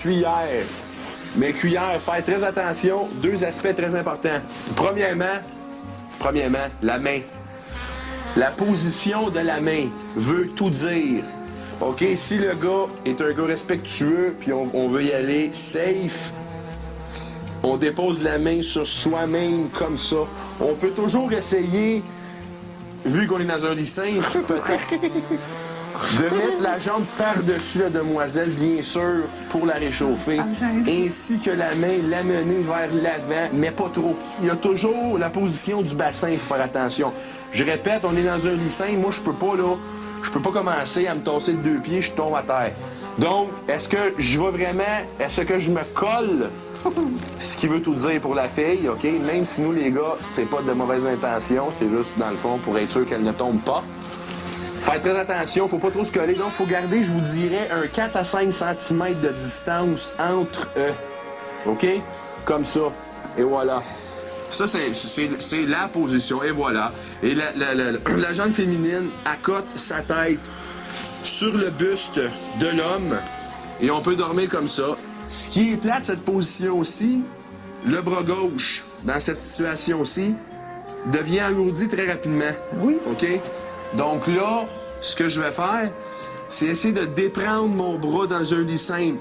Cuillère. Mais cuillère, faire très attention, deux aspects très importants. Premièrement, la main. La position de la main veut tout dire. OK, si le gars est un gars respectueux, puis on veut y aller safe, on dépose la main sur soi-même comme ça. On peut toujours essayer, vu qu'on est dans un lit simple, peut-être, de mettre la jambe par-dessus la demoiselle, bien sûr, pour la réchauffer, ainsi que la main l'amener vers l'avant, mais pas trop. Il y a toujours la position du bassin, il faut faire attention. Je répète, on est dans un lit simple, moi je peux pas commencer à me tasser de deux pieds, je tombe à terre. Donc, est-ce que je vais vraiment, est-ce que je me colle? Ce qui veut tout dire pour la fille, OK? Même si nous, les gars, c'est pas de mauvaise intention, c'est juste, dans le fond, pour être sûr qu'elle ne tombe pas. Faire très attention, faut pas trop se coller. Donc, faut garder, je vous dirais, un 4 à 5 cm de distance entre eux. OK? Comme ça. Et voilà. Ça, c'est la position. Et voilà. Et la jambe féminine accote sa tête sur le buste de l'homme. Et on peut dormir comme ça. Ce qui est plate, cette position aussi, le bras gauche, dans cette situation-ci, devient alourdi très rapidement. Oui. OK? Donc là, ce que je vais faire, c'est essayer de déprendre mon bras dans un lit simple.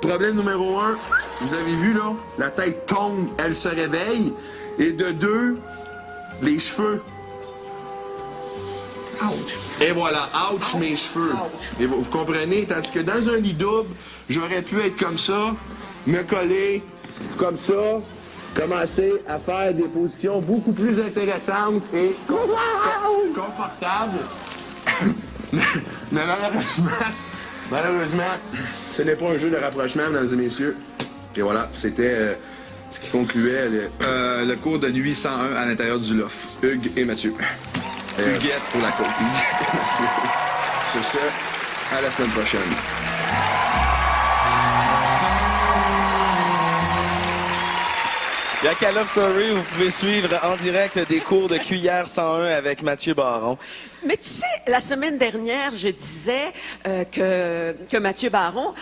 Problème numéro 1, vous avez vu, là, la tête tombe, elle se réveille. Et de 2, les cheveux. Ouch. Et voilà, ouch, mes cheveux. Et vous comprenez? Tandis que dans un lit double, j'aurais pu être comme ça, me coller comme ça, commencer à faire des positions beaucoup plus intéressantes et confortables. Mais malheureusement, ce n'est pas un jeu de rapprochement, mesdames et messieurs. Et voilà, c'était ce qui concluait le cours de nuit 101 à l'intérieur du loft. Hugues et Mathieu. Huguette pour la côte. Sur ce, à la semaine prochaine. Y'a qu'à Love Story, vous pouvez suivre en direct des cours de cuillère 101 avec Mathieu Baron. Mais tu sais, la semaine dernière, je disais que Mathieu Baron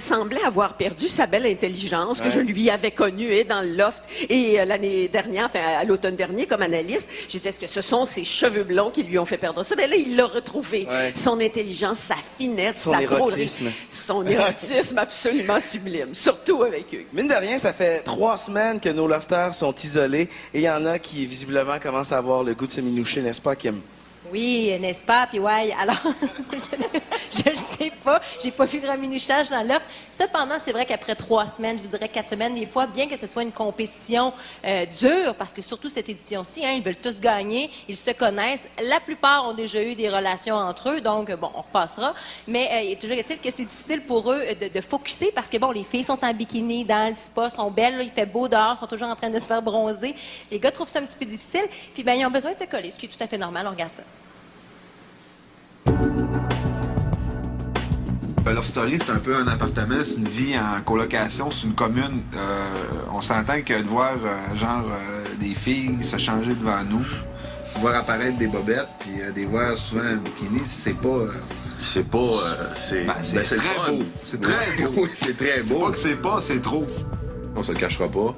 semblait avoir perdu sa belle intelligence que je lui avais connue dans le loft. Et l'année dernière, enfin à l'automne dernier, comme analyste, j'ai dit, est-ce que ce sont ses cheveux blonds qui lui ont fait perdre ça? Ben là, il l'a retrouvé. Ouais. Son intelligence, sa finesse, son érotisme. Son érotisme absolument sublime, surtout avec eux. Mine de rien, ça fait 3 semaines que nos lofters sont isolés et il y en a qui, visiblement, commencent à avoir le goût de se minoucher, n'est-ce pas, Kim? Oui, n'est-ce pas? Puis ouais, alors, je le sais pas. J'ai pas vu grand minouchage dans l'offre. Cependant, c'est vrai qu'après 3 semaines, je vous dirais 4 semaines, des fois, bien que ce soit une compétition dure, parce que surtout cette édition-ci, ils veulent tous gagner, ils se connaissent. La plupart ont déjà eu des relations entre eux, donc bon, on repassera. Mais il est toujours est-il que c'est difficile pour eux de focusser, parce que bon, les filles sont en bikini dans le spa, sont belles, là, il fait beau dehors, sont toujours en train de se faire bronzer. Les gars trouvent ça un petit peu difficile, puis ben ils ont besoin de se coller, ce qui est tout à fait normal, on regarde ça. Love Story, c'est un peu un appartement, c'est une vie en colocation, c'est une commune. On s'entend que de voir des filles se changer devant nous, voir apparaître des bobettes, puis des voir souvent en bikini, c'est pas... c'est très beau. C'est très beau. Oui, c'est très beau. C'est pas que c'est pas, c'est trop. On se le cachera pas.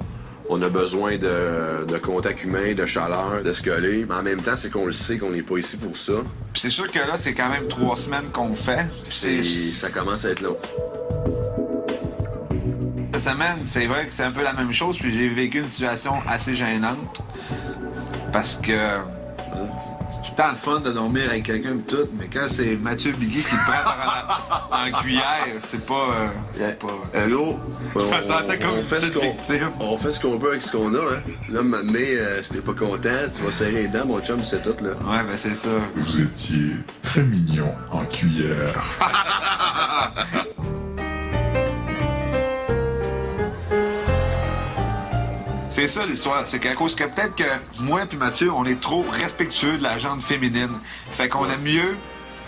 On a besoin de contact humain, de chaleur, de se coller. Mais en même temps, c'est qu'on le sait qu'on n'est pas ici pour ça. Puis c'est sûr que là, c'est quand même 3 semaines qu'on fait. Ça commence à être long. Cette semaine, c'est vrai que c'est un peu la même chose. Puis j'ai vécu une situation assez gênante. Parce que c'est tout le temps le fun de dormir avec quelqu'un et tout. Mais quand c'est Mathieu Bigui qui te prend en cuillère, c'est pas... Allô? Je me sentais comme une petite victime. On fait ce qu'on peut avec ce qu'on a, hein. Là, maintenant, si t'es pas content, tu vas serrer les dents, mon chum, c'est tout, là. Ouais, ben c'est ça. Vous étiez très mignon en cuillère. C'est ça l'histoire, c'est qu'à cause que peut-être que moi et Mathieu, on est trop respectueux de la jambe féminine. Fait qu'on aime mieux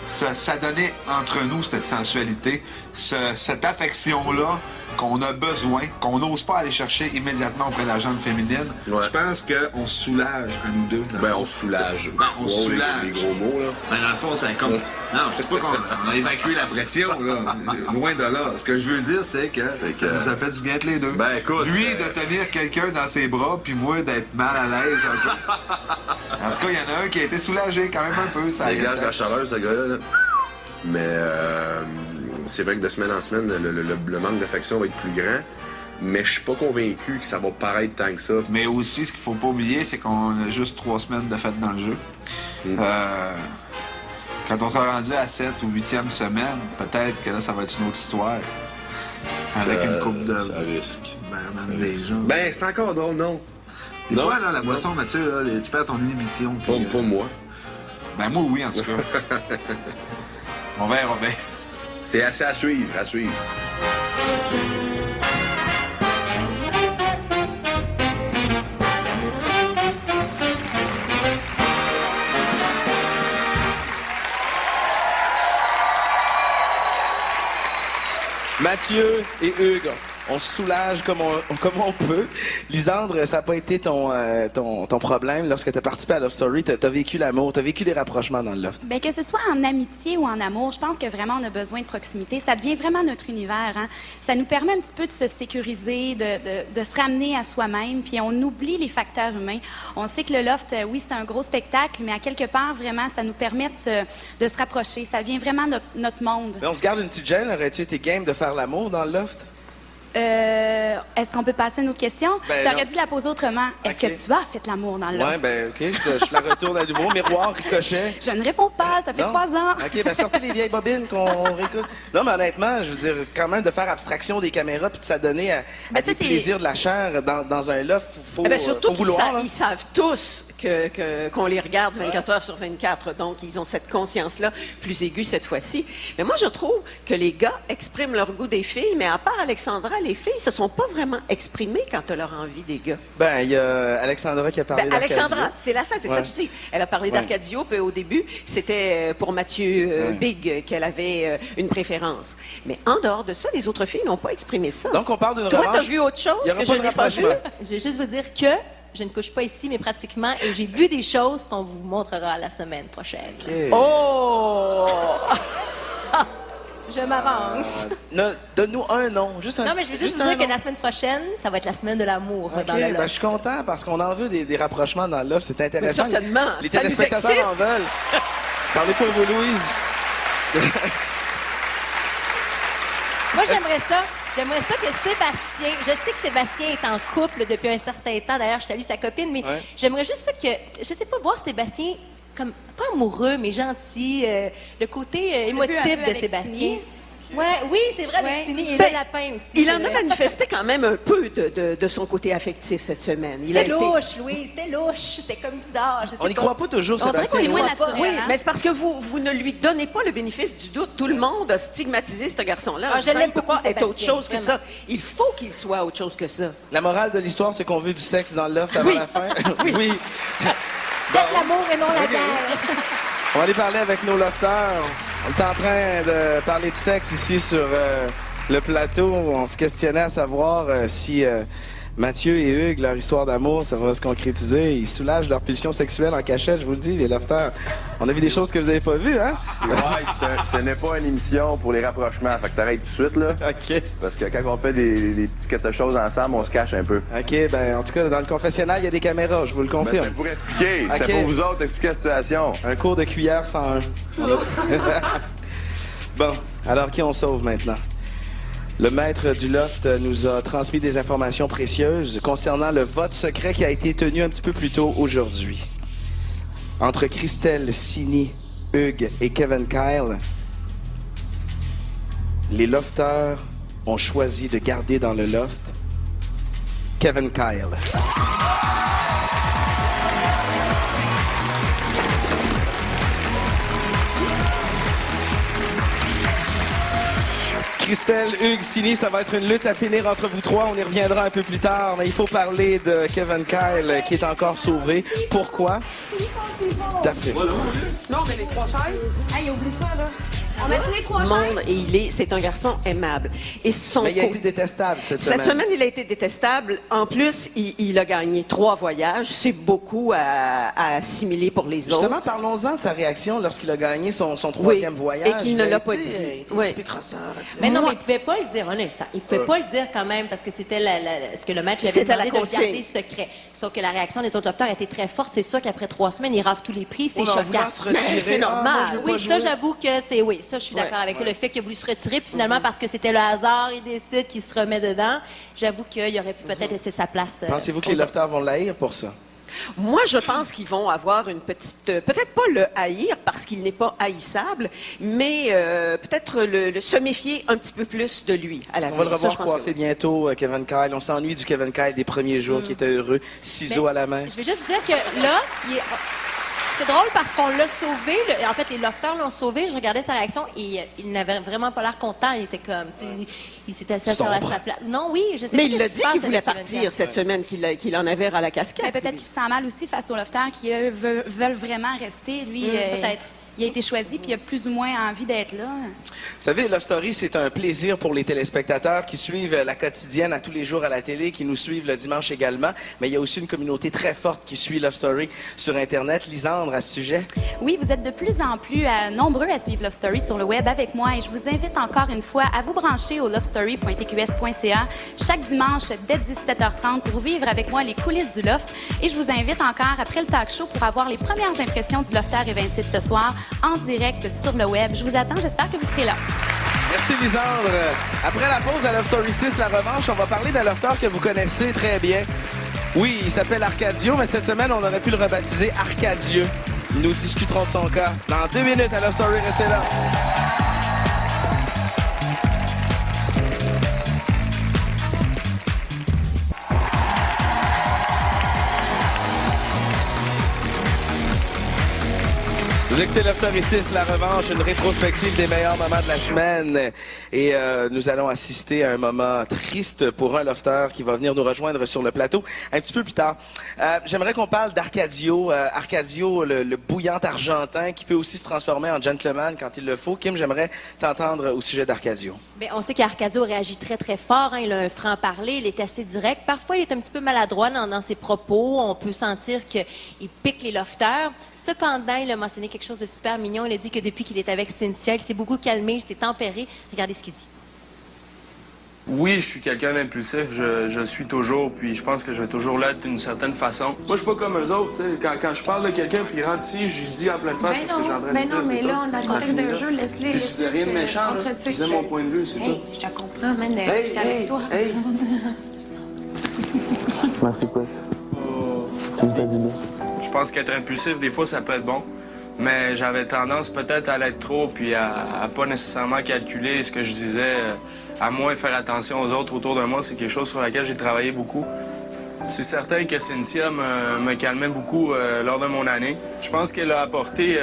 s'adonner entre nous cette sensualité, cette affection-là qu'on a besoin, qu'on n'ose pas aller chercher immédiatement auprès de la jambe féminine. Ouais. Je pense qu'on se soulage à nous deux. Ben, on se soulage. On se soulage. Les gros mots, là. Ben, dans le fond, c'est comme... Non, je sais pas qu'on a évacué la pression, là. Loin de là. Ce que je veux dire, c'est que ça nous a fait du bien tous les deux. Ben, écoute, lui, de tenir quelqu'un dans ses bras, puis moi, d'être mal à l'aise un peu. En tout cas, il y en a un qui a été soulagé quand même un peu. Ça dégage la chaleur, ce gars-là. Là. Mais c'est vrai que de semaine en semaine, le manque d'affection va être plus grand. Mais je suis pas convaincu que ça va paraître tant que ça. Mais aussi, ce qu'il faut pas oublier, c'est qu'on a juste 3 semaines de fête dans le jeu. Quand on sera rendu à 7 ou 8e semaine, peut-être que là, ça va être une autre histoire. Avec une coupe de... Ça risque. Des gens. Ben, c'est encore drôle, non? Des fois, là, la boisson, Mathieu, là, tu perds ton inhibition. Pas moi. Ben, moi, oui, en tout cas. On verra bien. C'était assez à suivre, à suivre. Mathieu et Hugues, on se soulage comme on peut. Lisandre, ça n'a pas été ton problème lorsque tu as participé à Love Story. Tu as vécu l'amour, tu as vécu des rapprochements dans le loft. Bien, que ce soit en amitié ou en amour, je pense que vraiment on a besoin de proximité. Ça devient vraiment notre univers. Hein? Ça nous permet un petit peu de se sécuriser, de se ramener à soi-même, puis on oublie les facteurs humains. On sait que le loft, oui, c'est un gros spectacle, mais à quelque part, vraiment, ça nous permet de se rapprocher. Ça devient vraiment notre monde. Mais on se garde une petite gêne. Aurais-tu été game de faire l'amour dans le loft? Est-ce qu'on peut passer à une autre question? Ben, T'aurais dû la poser autrement. Est-ce Ok. que tu as fait l'amour dans le loft? Ouais, ben, OK, je la retourne à nouveau. Miroir, ricochet. Je ne réponds pas, ça fait Non? 3 ans. OK, ben sortez les vieilles bobines qu'on réécoute. Non, mais honnêtement, je veux dire, quand même, de faire abstraction des caméras puis de s'adonner à Ben, ça, des c'est- plaisirs de la chair dans un loft, faut, Eh bien, surtout faut qu'ils vouloir. là. ils savent tous qu'on les regarde 24 heures sur 24. Donc, ils ont cette conscience-là plus aiguë cette fois-ci. Mais moi, je trouve que les gars expriment leur goût des filles, mais à part Alexandra, les filles se sont pas vraiment exprimées quant à leur envie des gars. Ben, il y a Alexandra qui a parlé Ben, d'Arcadio. Alexandra, c'est ça, c'est ça Ouais. que je dis. Elle a parlé Ouais. d'Arcadio, puis au début, c'était pour Mathieu Ouais. Big qu'elle avait une préférence. Mais en dehors de ça, les autres filles n'ont pas exprimé ça. Donc, on parle d'une Toi, revanche. t'as vu autre chose Il y aura que pas je de n'ai pas vu? rapprochement. Je vais juste vous dire que je ne couche pas ici, mais pratiquement, et j'ai vu des choses qu'on vous montrera la semaine prochaine. OK. Oh! Je m'avance. Donne-nous un nom, juste un Non, mais je veux juste vous un dire que nom. la semaine prochaine, ça va être la semaine de l'amour OK, dans le ben, loft. je suis content parce qu'on en veut des rapprochements dans le loft. C'est intéressant. Mais certainement. Les Ça nous téléspectateurs excite. en veulent. Parlez pour vous, Louise. Moi, j'aimerais ça. J'aimerais ça que Sébastien... Je sais que Sébastien est en couple depuis un certain temps. D'ailleurs, je salue sa copine, mais Ouais. j'aimerais juste ça que... Je sais pas, voir Sébastien comme... Pas amoureux, mais gentil. Le côté un émotif peu de avec Sébastien. Sini. Ouais, oui, c'est vrai, avec Ouais. Sini et Ben, le lapin aussi. Il c'est en a vrai. manifesté quand même un peu de son côté affectif cette semaine. Il a C'était été- louche, Louise, c'était louche. C'était comme bizarre. Je sais On n'y pas. croit pas toujours, On dirait Sébastien. qu'on y moins croit pas. naturel. Oui, hein? mais c'est parce que vous ne lui donnez pas le bénéfice du doute. Tout le monde a stigmatisé ce garçon-là. Ah, je l'aime Il peut beaucoup, pas être autre Sébastien, chose que vraiment. ça. Il faut qu'il soit autre chose que ça. La morale de l'histoire, c'est qu'on veut du sexe dans le loft avant Oui. la fin. Oui. Faites l'amour et non la guerre. On va aller parler avec nos lofters. On est en train de parler de sexe ici sur le plateau. On se questionnait à savoir si Mathieu et Hugues, leur histoire d'amour, ça va se concrétiser. Ils soulagent leur pulsion sexuelle en cachette, je vous le dis, les lofters. On a vu des choses que vous n'avez pas vues, hein? Ouais, ce n'est pas une émission pour les rapprochements. Fait que t'arrêtes tout de suite, là. OK. Parce que quand on fait des petites quelque choses ensemble, on se cache un peu. OK, ben en tout cas, dans le confessionnal, il y a des caméras, je vous le Ben, confirme. c'était pour expliquer. C'était Ok. pour vous autres expliquer la situation. Un cours de cuillère 101. Bon, alors qui on sauve maintenant? Le maître du loft nous a transmis des informations précieuses concernant le vote secret qui a été tenu un petit peu plus tôt aujourd'hui. Entre Christelle, Sini, Hugues et Kevin Kyle, les lofters ont choisi de garder dans le loft Kevin Kyle. Christelle, Hugues, Sini, ça va être une lutte à finir entre vous trois. On y reviendra un peu plus tard, mais il faut parler de Kevin Kyle qui est encore sauvé. Pourquoi? D'après vous. Non, mais les 3 chaises. Hey, oublie ça, là. On met-tu les 3 monde et c'est un garçon aimable. Et son Mais il a été détestable cette semaine. Cette semaine, il a été détestable. En plus, il a gagné 3 voyages. C'est beaucoup à assimiler pour les autres. Justement, parlons-en de sa réaction lorsqu'il a gagné son 3e voyage. Et qu'il ne Il a l'a pas été- dit. il a été Oui. un petit peu crosseur, là-dessus. Mais non, mais il pouvait pas le dire un instant. Il pouvait pas le dire quand même parce que c'était ce que le maître lui avait C'était la demandé de consigne. garder secret. Sauf que la réaction des autres lofters était très forte. C'est sûr qu'après 3 semaines, ils rafent tous les prix. C'est Oh, en choquant. voulant se retirer. Mais c'est normal. moi, je veux pas Oui, ça, jouer. j'avoue que c'est... Oui, ça, je suis d'accord avec toi. Le fait qu'il a voulu se retirer, puis finalement, parce que c'était le hasard, il décide qu'il se remet dedans. J'avoue qu'il aurait pu peut-être laisser sa place. Pensez-vous que les lofters vont l'haïr pour ça? Moi, je pense qu'ils vont avoir une petite... peut-être pas le haïr, parce qu'il n'est pas haïssable, mais peut-être se méfier un petit peu plus de lui à la On va le fin. revoir coiffé bientôt, Kevin Kyle. On s'ennuie du Kevin Kyle des premiers jours qui était heureux, ciseaux Mais à la main. Je vais juste dire que là, c'est drôle parce qu'on l'a sauvé. En fait, les lofters l'ont sauvé. Je regardais sa réaction et il n'avait vraiment pas l'air content. Il était comme, tu sais, il s'était assis sur Sombre. sa place. Non, oui, je sais Mais pas. il qu'est-ce l'a qui dit se passe qu'il voulait avec Kevin partir Kyle. cette semaine, qu'il en avait à la casquette. Mais peut-être qu'il se sent mal aussi face aux lofters qui, eux, veulent vraiment rester. Lui, peut-être. il a été choisi, puis il a plus ou moins envie d'être là. Vous savez, Love Story, c'est un plaisir pour les téléspectateurs qui suivent la quotidienne à tous les jours à la télé, qui nous suivent le dimanche également. Mais il y a aussi une communauté très forte qui suit Love Story sur Internet. Lisandre, à ce sujet? Oui, vous êtes de plus en plus nombreux à suivre Love Story sur le web avec moi et je vous invite encore une fois à vous brancher au lovestory.tqs.ca chaque dimanche dès 17h30 pour vivre avec moi les coulisses du Loft. Et je vous invite encore après le talk show pour avoir les premières impressions du Lofter et Vincile ce soir en direct sur le web. Je vous attends, j'espère que vous serez là. Merci, Lisandre. Après la pause à Love Story 6, la revanche, on va parler d'un lofter que vous connaissez très bien. Oui, il s'appelle Arcadio, mais cette semaine, on aurait pu le rebaptiser Arcadieux. Nous discuterons de son cas dans 2 minutes à Love Story. Restez là. Vous écoutez Love Story 6, la revanche, une rétrospective des meilleurs moments de la semaine. Et nous allons assister à un moment triste pour un lofter qui va venir nous rejoindre sur le plateau un petit peu plus tard. J'aimerais qu'on parle d'Arcadio. Arcadio, le bouillant argentin qui peut aussi se transformer en gentleman quand il le faut. Kim, j'aimerais t'entendre au sujet d'Arcadio. Bien, on sait qu'Arcadio réagit très, très fort. Hein. Il a un franc-parler, il est assez direct. Parfois, il est un petit peu maladroit dans ses propos. On peut sentir qu'il pique les lofters. Cependant, il a mentionné quelque chose de super mignon. Il a dit que depuis qu'il est avec Cynthia, il s'est beaucoup calmé, il s'est tempéré. Regardez ce qu'il dit. Oui, je suis quelqu'un d'impulsif, je le suis toujours, puis je pense que je vais toujours l'être d'une certaine façon. Moi, je suis pas comme eux autres, tu sais. Quand je parle de quelqu'un, puis il rentre ici, je dis en pleine face ce que j'ai en train de dire. mais là, dans le contexte d'un jeu, laisse-les. Je disais rien de méchant, là. Je disais mon point de vue, c'est tout. Je te comprends, man. Hey, hey, hey! Merci, quoi. Tu me fais du bien. Je pense qu'être impulsif, des fois, ça peut être bon. Mais j'avais tendance peut-être à l'être trop, puis à pas nécessairement calculer ce que je disais, à moins faire attention aux autres autour de moi. C'est quelque chose sur laquelle j'ai travaillé beaucoup. C'est certain que Cynthia me calmait beaucoup lors de mon année. Je pense qu'elle a apporté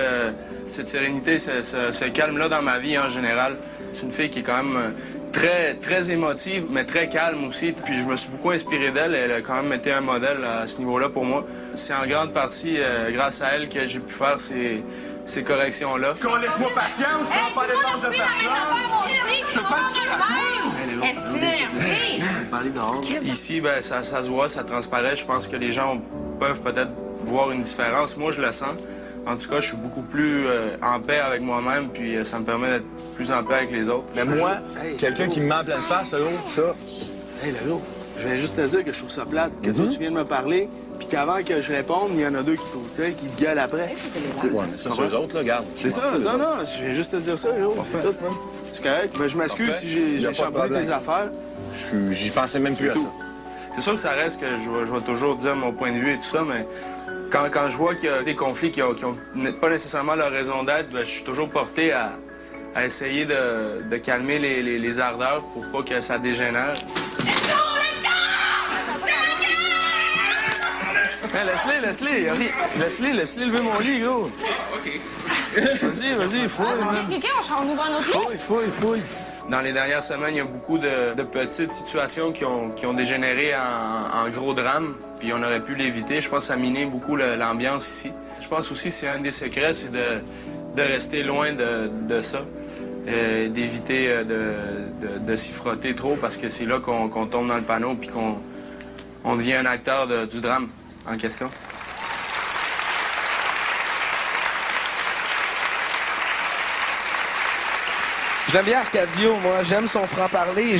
cette sérénité, ce calme-là dans ma vie en général. C'est une fille qui est quand même très émotive, mais très calme aussi. Puis je me suis beaucoup inspiré d'elle. Elle a quand même été un modèle à ce niveau-là pour moi. C'est en grande partie grâce à elle que j'ai pu faire ces corrections-là. Qu'on laisse-moi patience, je prends pas dépense de personne. Je te parle Ici, ben, ça se voit, ça transparaît. Je pense que les gens peuvent peut-être voir une différence. Moi, je le sens. En tout cas, je suis beaucoup plus en paix avec moi-même, puis ça me permet d'être plus en paix avec les autres. Mais moi, quelqu'un qui me met en pleine face, là, ça. Hey, là, je viens juste te dire que je trouve ça plate, que toi, tu viens de me parler, puis qu'avant que je réponde, il y en a deux qui te gueulent après. C'est eux autres, là, regarde. C'est ça, non, je viens juste te dire ça, yo. C'est tout, man. C'est correct. Ben, je m'excuse si j'ai chamboulé tes affaires. J'y pensais même plus à ça. C'est sûr que ça reste que je vais toujours dire mon point de vue et tout ça, mais quand je vois qu'il y a des conflits qui ont pas nécessairement leur raison d'être, ben, je suis toujours porté à essayer de calmer les ardeurs pour pas que ça dégénère. Hey, laisse-les lever mon lit, gros. Vas-y, fouille, man. Fouille. Dans les dernières semaines, il y a beaucoup de petites situations qui ont dégénéré en gros drames, puis on aurait pu l'éviter. Je pense que ça minait beaucoup l'ambiance ici. Je pense aussi que c'est un des secrets, c'est de rester loin de ça. d'éviter de s'y frotter trop parce que c'est là qu'on tombe dans le panneau puis qu'on devient un acteur du drame en question. Je l'aime bien, Arcadio, moi. J'aime son franc-parler.